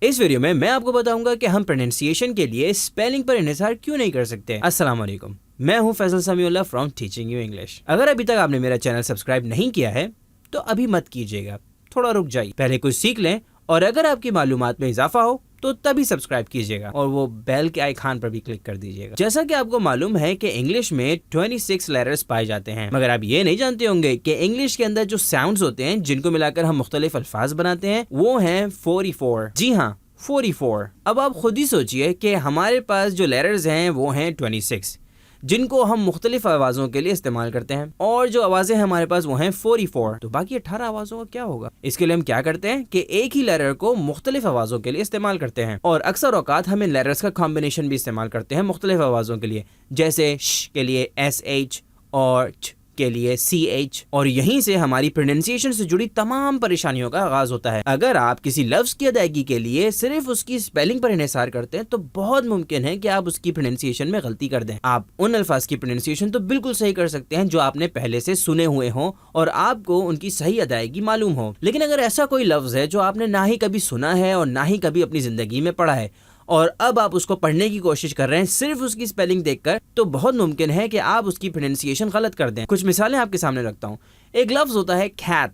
اس video میں آپ کو بتاؤں گا کہ ہم پروننسیشن کے لیے اسپیلنگ پر انحصار کیوں نہیں کر سکتے۔ السلام علیکم، میں ہوں فیصل سمیع اللہ فرام ٹیچنگ یو انگلش۔ اگر ابھی تک آپ نے میرا چینل سبسکرائب نہیں کیا ہے تو ابھی مت کیجیے گا، تھوڑا رک جائیے، پہلے کچھ سیکھ لیں، اور اگر آپ کی معلومات میں اضافہ ہو تو تبھی سبسکرائب کیجیے گا اور وہ بیل کے آئیکن پر بھی کلک کر دیجیے گا۔ جیسا کہ آپ کو معلوم ہے کہ انگلش میں 26 لیٹرز پائے جاتے ہیں، مگر آپ یہ نہیں جانتے ہوں گے کہ انگلش کے اندر جو ساؤنڈز ہوتے ہیں جن کو ملا کر ہم مختلف الفاظ بناتے ہیں وہ ہیں 44۔ جی ہاں، 44۔ اب آپ خود ہی سوچئے کہ ہمارے پاس جو لیٹرز ہیں وہ ہیں 26، جن کو ہم مختلف آوازوں کے لیے استعمال کرتے ہیں، اور جو آوازیں ہمارے پاس وہ ہیں 44۔ تو باقی 18 آوازوں کا کیا ہوگا؟ اس کے لیے ہم کیا کرتے ہیں کہ ایک ہی لیٹر کو مختلف آوازوں کے لیے استعمال کرتے ہیں، اور اکثر اوقات ہم ان لیٹرز کا کمبینیشن بھی استعمال کرتے ہیں مختلف آوازوں کے لیے، جیسے ش کے لیے SH اور چ کے لیے CH، اور یہیں سے ہماری پروننسیشن سے جڑی تمام پریشانیوں کا آغاز ہوتا ہے۔ اگر آپ کسی لفظ کی ادائیگی کے لیے صرف اس کی سپیلنگ پر انحصار کرتے ہیں تو بہت ممکن ہے کہ آپ اس کی پروننسیشن میں غلطی کر دیں۔ آپ ان الفاظ کی پروننسیشن تو بالکل صحیح کر سکتے ہیں جو آپ نے پہلے سے سنے ہوئے ہوں اور آپ کو ان کی صحیح ادائیگی معلوم ہو، لیکن اگر ایسا کوئی لفظ ہے جو آپ نے نہ ہی کبھی سنا ہے اور نہ ہی کبھی اپنی زندگی میں پڑھا ہے، اور اب آپ اس کو پڑھنے کی کوشش کر رہے ہیں صرف اس کی سپیلنگ دیکھ کر، تو بہت ممکن ہے کہ آپ اس کی پروننسیشن غلط کر دیں۔ کچھ مثالیں آپ کے سامنے رکھتا ہوں۔ ایک لفظ ہوتا ہے کیٹ،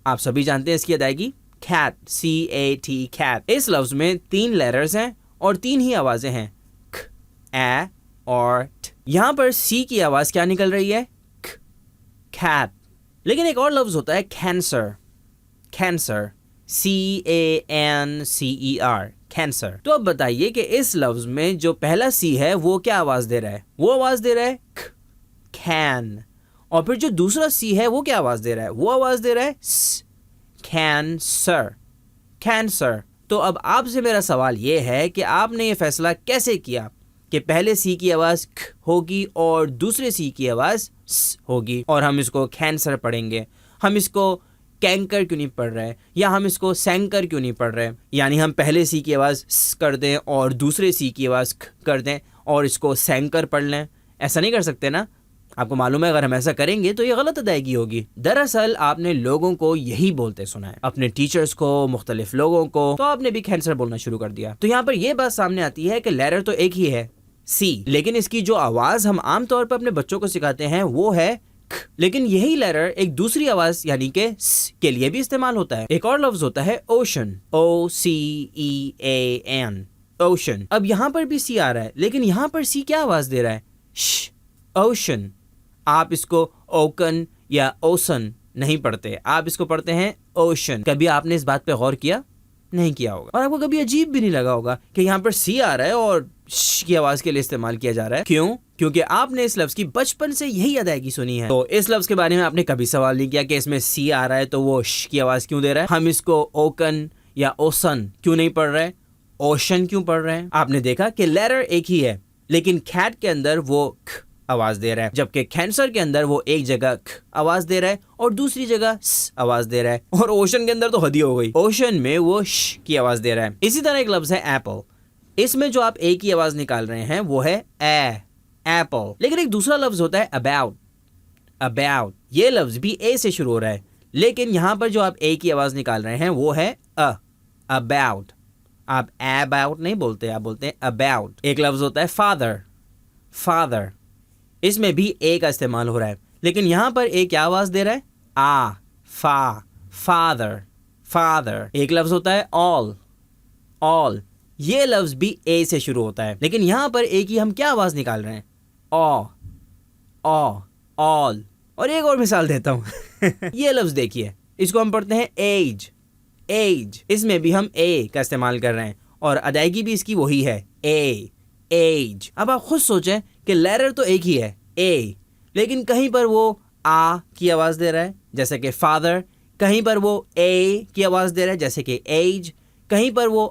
آپ سبھی جانتے ہیں اس کی ادائیگی کیٹ، CAT، کیٹ۔ اس لفظ میں 3 لیٹرز ہیں اور 3 ہی آوازیں ہیں، کھ، اے اور ٹ۔ یہاں پر سی کی آواز کیا نکل رہی ہے؟ کھ، کیٹ۔ لیکن ایک اور لفظ ہوتا ہے کینسر، کینسر، CANCER، کینسر۔ تو اب بتائیے کہ اس لفظ میں جو پہلا سی ہے وہ کیا آواز دے رہا ہے؟ وہ آواز دے رہا ہے کھ، کین، اور پھر جو دوسرا سی ہے وہ کیا آواز دے رہا ہے؟ وہ آواز دے رہا ہے س، کینسر، کینسر۔ تو اب آپ سے میرا سوال یہ ہے کہ آپ نے یہ فیصلہ کیسے کیا کہ پہلے سی کی آواز کھ ہوگی اور دوسرے سی کی آواز س ہوگی، اور ہم اس کو کینسر پڑھیں گے؟ ہم اس کو کینکر کیوں نہیں پڑھ رہے، یا ہم اس کو سینکر کیوں نہیں پڑھ رہے؟ یعنی ہم پہلے سی کی آواز س کر دیں اور دوسرے سی کی آواز کھ کر دیں اور اس کو سینکر پڑھ لیں؟ ایسا نہیں کر سکتے نا؟ آپ کو معلوم ہے اگر ہم ایسا کریں گے تو یہ غلط ادائیگی ہوگی۔ دراصل آپ نے لوگوں کو یہی بولتے سنا ہے، اپنے ٹیچرز کو، مختلف لوگوں کو، تو آپ نے بھی کینسر بولنا شروع کر دیا۔ تو یہاں پر یہ بات سامنے آتی ہے کہ لیٹر تو ایک ہی ہے، سی، لیکن اس کی جو آواز ہم عام طور پر اپنے بچوں کو سکھاتے ہیں وہ ہے کھ، لیکن یہی لیٹر ایک دوسری آواز یعنی کہ س کے لیے بھی استعمال ہوتا ہے۔ ایک اور لفظ ہوتا ہے اوشن، OCEAN، اوشن۔ اب یہاں پر بھی سی آ رہا ہے، لیکن یہاں پر سی کیا آواز دے رہا ہے؟ ش، اوشن۔ آپ اس کو اوکن یا اوسن نہیں پڑھتے، آپ اس کو پڑھتے ہیں اوشن۔ کبھی آپ نے اس بات پہ غور کیا؟ نہیں کیا ہوگا، اور آپ کو کبھی عجیب بھی نہیں لگا ہوگا کہ یہاں پر سی آ رہا ہے اور ش کی آواز کے لیے استعمال کیا جا رہا ہے۔ کیوں؟ کیونکہ آپ نے اس لفظ کی بچپن سے یہی ادائیگی سنی ہے۔ تو اس لفظ کے بارے میں آپ نے کبھی سوال نہیں کیا کہ اس میں سی آ رہا ہے تو وہ ش کی آواز کیوں دے رہا ہے؟ ہم اس کو اوکن یا اوسن کیوں نہیں پڑھ رہے، اوشن کیوں پڑھ رہے ہیں؟ آپ نے دیکھا کہ لیٹر ایک ہی ہے، لیکن کیٹ کے اندر وہ کھ آواز دے رہا ہے، جبکہ کینسر کے اندر وہ ایک جگہ کھ آواز دے رہا ہے اور دوسری جگہ س آواز دے رہا ہے، اور اوشن کے اندر تو حد ہی ہو گئی، اوشن میں وہ ش کی آواز دے رہا ہے۔ اسی طرح ایک لفظ ہے ایپل، اس میں جو آپ ایک ہی آواز نکال رہے ہیں وہ ہے اے، ایپل۔ لیکن ایک دوسرا لفظ ہوتا ہے اباؤٹ، اباؤٹ، یہ لفظ بھی اے سے شروع ہو رہا ہے، لیکن یہاں پر جو آپ ایک ہی آواز نکال رہے ہیں وہ ہے اباؤٹ۔ آپ اباؤٹ نہیں بولتے، آپ بولتے ہیں اباؤٹ۔ ایک لفظ ہوتا ہے فادر، فادر، اس میں بھی اے کا استعمال ہو رہا ہے، لیکن یہاں پر اے کیا آواز دے رہا ہے؟ فا، فادر، فادر۔ ایک لفظ ہوتا ہے آل، آل، یہ لفظ بھی اے سے شروع ہوتا ہے، لیکن یہاں پر اے کی ہم کیا آواز نکال رہے ہیں؟ آل۔ اور ایک اور مثال دیتا ہوں یہ لفظ دیکھیے، اس کو ہم پڑھتے ہیں ایج، ایج، اس میں بھی ہم اے کا استعمال کر رہے ہیں اور ادائیگی بھی اس کی وہی ہے، اے، ایج۔ اب آپ خود سوچیں کہ لیٹر تو ایک ہی ہے، اے، لیکن کہیں پر وہ کی آواز دے رہا ہے جیسے کہ فادر، کہیں پر وہ اے کی آواز دے رہا ہے جیسے کہ ایج، کہیں پر وہ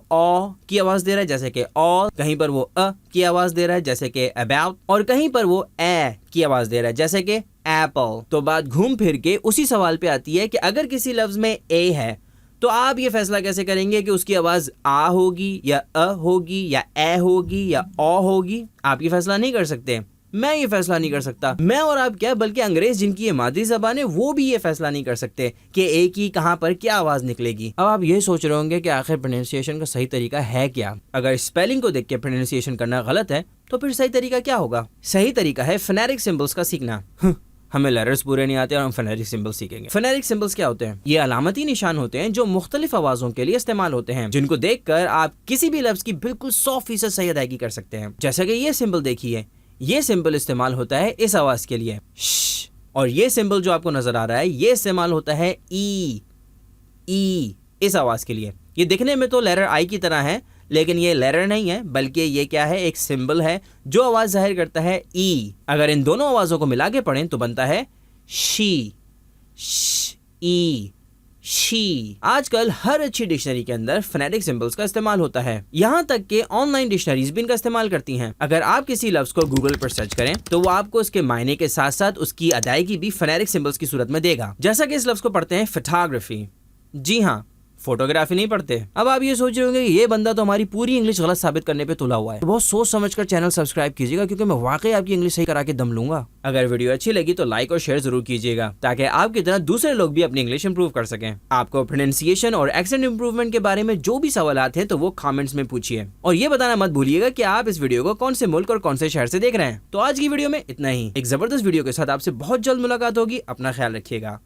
کی آواز دے رہا ہے جیسے کہ آل، کہیں پر وہ کی آواز دے رہا ہے جیسے کہ اباؤٹ، اور کہیں پر وہ اے کی آواز دے رہا ہے جیسے کہ ایپل۔ تو بات گھوم پھر کے اسی سوال پہ آتی ہے کہ اگر کسی لفظ میں اے ہے تو آپ یہ فیصلہ کیسے کریں گے کہ اس کی آواز ہوگی یا ہوگی یا اے ہوگی یا او ہوگی؟ آپ یہ فیصلہ نہیں کر سکتے، میں یہ فیصلہ نہیں کر سکتا. میں اور آپ کیا بلکہ انگریز جن کی یہ مادری زبان ہے وہ بھی یہ فیصلہ نہیں کر سکتے کہ ایک ہی کہاں پر کیا آواز نکلے گی. اب آپ یہ سوچ رہے ہوں گے کہ آخر پروننسیشن کا صحیح طریقہ ہے کیا. اگر اسپیلنگ کو دیکھ کے پروننسیشن کرنا غلط ہے تو پھر صحیح طریقہ کیا ہوگا؟ صحیح طریقہ ہے فنیٹک سمبلس کا سیکھنا. ہمیں لیٹرز پورے نہیں آتے اور ہم فنیٹک سمبلس سیکھیں گے. فنیٹک سمبلس کیا ہوتے ہیں؟ یہ علامتی نشان ہوتے ہیں جو مختلف آوازوں کے لیے استعمال ہوتے ہیں، جن کو دیکھ کر آپ کسی بھی لفظ کی بالکل 100% صحیح ادائیگی کر سکتے ہیں. جیسا کہ یہ سمبل دیکھیے، یہ سمبل استعمال ہوتا ہے اس آواز کے لیے ش، اور یہ سمبل جو آپ کو نظر آ رہا ہے یہ استعمال ہوتا ہے ای اس آواز کے لیے. یہ دکھنے میں تو لیٹر آئی کی طرح ہے لیکن یہ لیٹر نہیں ہے بلکہ یہ کیا ہے؟ ایک سمبل ہے جو آواز ظاہر کرتا ہے ای. اگر ان دونوں آوازوں کو ملا کے پڑھیں تو بنتا ہے شی، ش ای شی. آج کل ہر اچھی ڈکشنری کے اندر فنیٹک سمبلس کا استعمال ہوتا ہے، یہاں تک کہ آن لائن ڈکشنریز بھی ان کا استعمال کرتی ہیں. اگر آپ کسی لفظ کو گوگل پر سرچ کریں تو وہ آپ کو اس کے معنی کے ساتھ ساتھ اس کی ادائیگی بھی فنیٹک سمبلس کی صورت میں دے گا. جیسا کہ اس لفظ کو پڑھتے ہیں فوٹوگرافی. جی ہاں، فوٹوگرافی نہیں پڑھتے. اب آپ یہ سوچ رہے ہوں گے کہ یہ بندہ تو ہماری پوری انگلش غلط ثابت کرنے پہ تلا ہوا ہے. بہت سوچ سمجھ کر چینل سبسکرائب کیجیے گا کیونکہ میں واقعی آپ کی انگلش صحیح کرا کے دم لوں گا. اگر ویڈیو اچھی لگی تو لائک اور شیئر ضرور کیجیے گا تاکہ آپ کی طرح دوسرے لوگ بھی اپنی انگلش امپروو کر سکیں. آپ کو پروننسیشن اور ایکسنٹ امپروومنٹ کے بارے میں جو بھی سوالات ہیں تو وہ کامنٹس میں پوچھیے اور یہ بتانا مت بھولیے گا کہ آپ اس ویڈیو کو کون سے ملک اور کون سے شہر سے دیکھ رہے ہیں. تو آج کی ویڈیو میں اتنا ہی. ایک زبردست ویڈیو کے ساتھ آپ سے بہت جلد ملاقات ہوگی. اپنا خیال رکھیے گا.